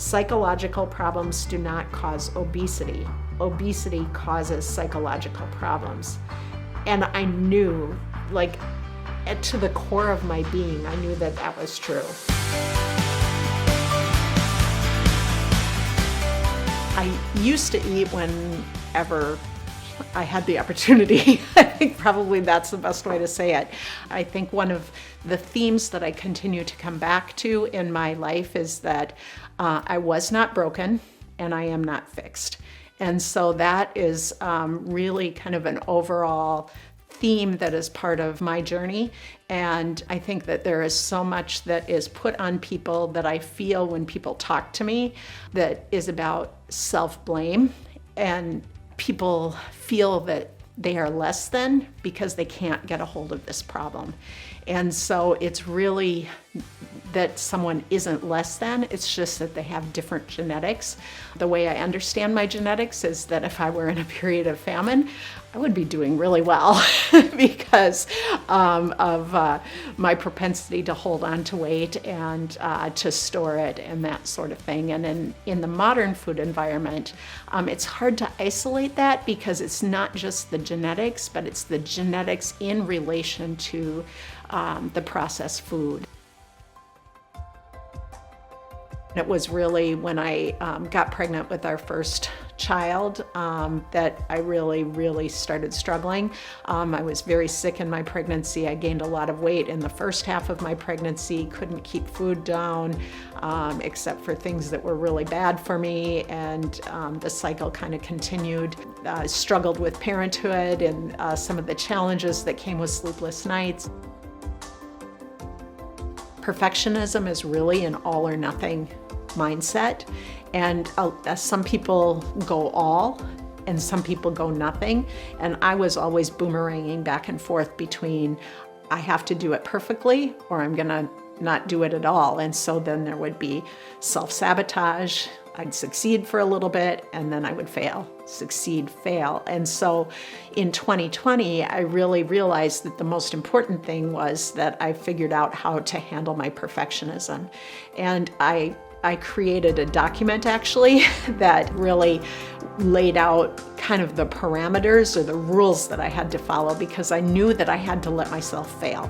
Psychological problems do not cause obesity. Obesity causes psychological problems. And I knew, like, to the core of my being, I knew that that was true. I used to eat whenever I had the opportunity. I think probably that's the best way to say it. I think one of the themes that I continue to come back to in my life is that I was not broken and I am not fixed. And so that is really kind of an overall theme that is part of my journey. And I think that there is so much that is put on people that I feel when people talk to me that is about self-blame, and people feel that they are less than because they can't get a hold of this problem. And so it's really that someone isn't less than, it's just that they have different genetics. The way I understand my genetics is that if I were in a period of famine, I would be doing really well because of my propensity to hold on to weight and to store it and that sort of thing. And in the modern food environment, it's hard to isolate that because it's not just the genetics, but it's the genetics in relation to the processed food. It was really when I got pregnant with our first child that I really started struggling. I was very sick in my pregnancy. I gained a lot of weight in the first half of my pregnancy, couldn't keep food down except for things that were really bad for me, and the cycle kind of continued. I struggled with parenthood and some of the challenges that came with sleepless nights. Perfectionism is really an all or nothing mindset, and some people go all and some people go nothing, and I was always boomeranging back and forth between I have to do it perfectly or I'm gonna not do it at all. And so then there would be self-sabotage. I'd succeed for a little bit and then I would fail, succeed, fail. And so in 2020, I really realized that the most important thing was that I figured out how to handle my perfectionism. And I created a document actually that really laid out kind of the parameters or the rules that I had to follow, because I knew that I had to let myself fail.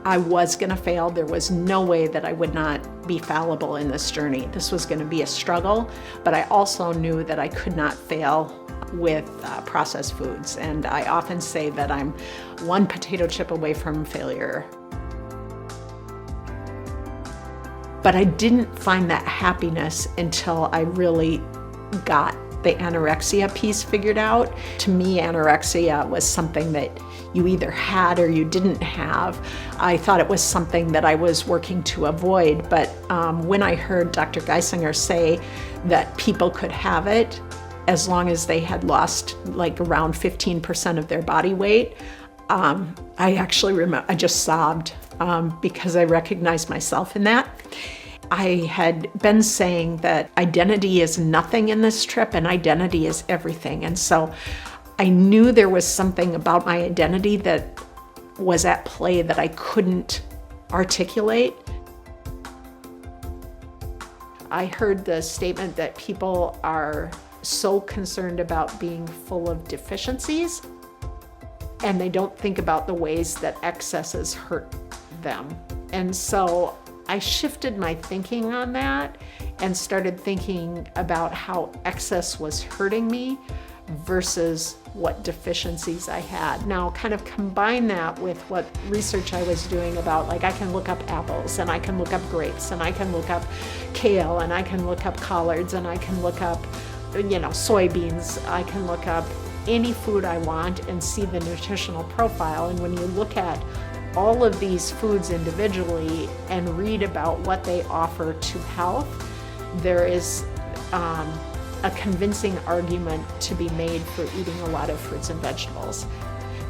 I was going to fail. There was no way that I would not be fallible in this journey. This was going to be a struggle, but I also knew that I could not fail with processed foods. And I often say that I'm one potato chip away from failure. But I didn't find that happiness until I really got the anorexia piece figured out. To me, anorexia was something that you either had or you didn't have. I thought it was something that I was working to avoid, but when I heard Dr. Geisinger say that people could have it as long as they had lost like around 15% of their body weight, I actually remember, I just sobbed because I recognized myself in that. I had been saying that identity is nothing in this trip and identity is everything. And so I knew there was something about my identity that was at play that I couldn't articulate. I heard the statement that people are so concerned about being full of deficiencies, and they don't think about the ways that excesses hurt them. And so I shifted my thinking on that and started thinking about how excess was hurting me versus what deficiencies I had. Now, kind of combine that with what research I was doing about, like, I can look up apples and I can look up grapes and I can look up kale and I can look up collards and I can look up, soybeans. I can look up any food I want and see the nutritional profile. And when you look at all of these foods individually and read about what they offer to health, there is a convincing argument to be made for eating a lot of fruits and vegetables.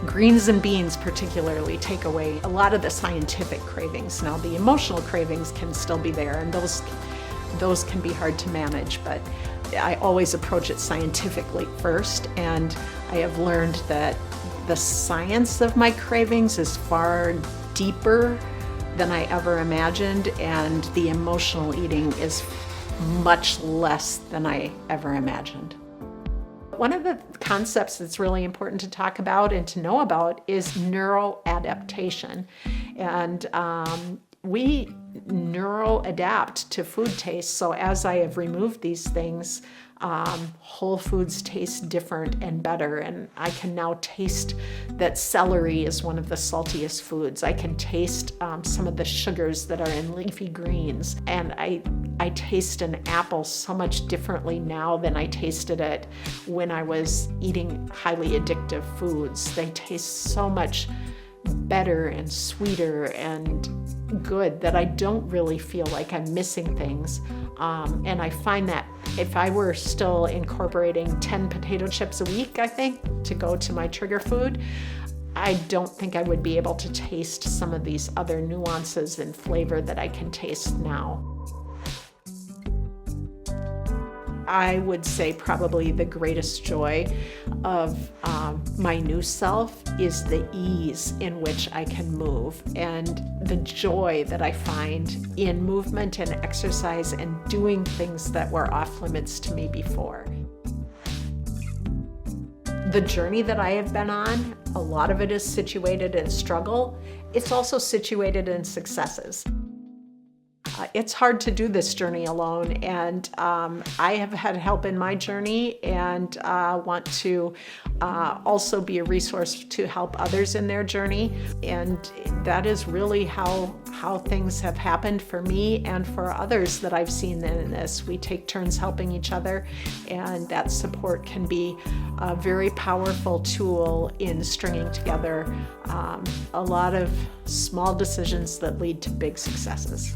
Greens and beans particularly take away a lot of the scientific cravings. Now, the emotional cravings can still be there, and those can be hard to manage, but I always approach it scientifically first, and I have learned that the science of my cravings is far deeper than I ever imagined, and the emotional eating is much less than I ever imagined. One of the concepts that's really important to talk about and to know about is neuroadaptation. And we neuroadapt to food taste. So as I have removed these things, whole foods taste different and better. And I can now taste that celery is one of the saltiest foods. I can taste some of the sugars that are in leafy greens. And I taste an apple so much differently now than I tasted it when I was eating highly addictive foods. They taste so much better and sweeter and good that I don't really feel like I'm missing things. And I find that if I were still incorporating 10 potato chips a week, I think, to go to my trigger food, I don't think I would be able to taste some of these other nuances and flavor that I can taste now. I would say probably the greatest joy of my new self is the ease in which I can move and the joy that I find in movement and exercise and doing things that were off limits to me before. The journey that I have been on, a lot of it is situated in struggle. It's also situated in successes. It's hard to do this journey alone, and I have had help in my journey and want to also be a resource to help others in their journey. And that is really how things have happened for me and for others that I've seen in this. We take turns helping each other, and that support can be a very powerful tool in stringing together a lot of small decisions that lead to big successes.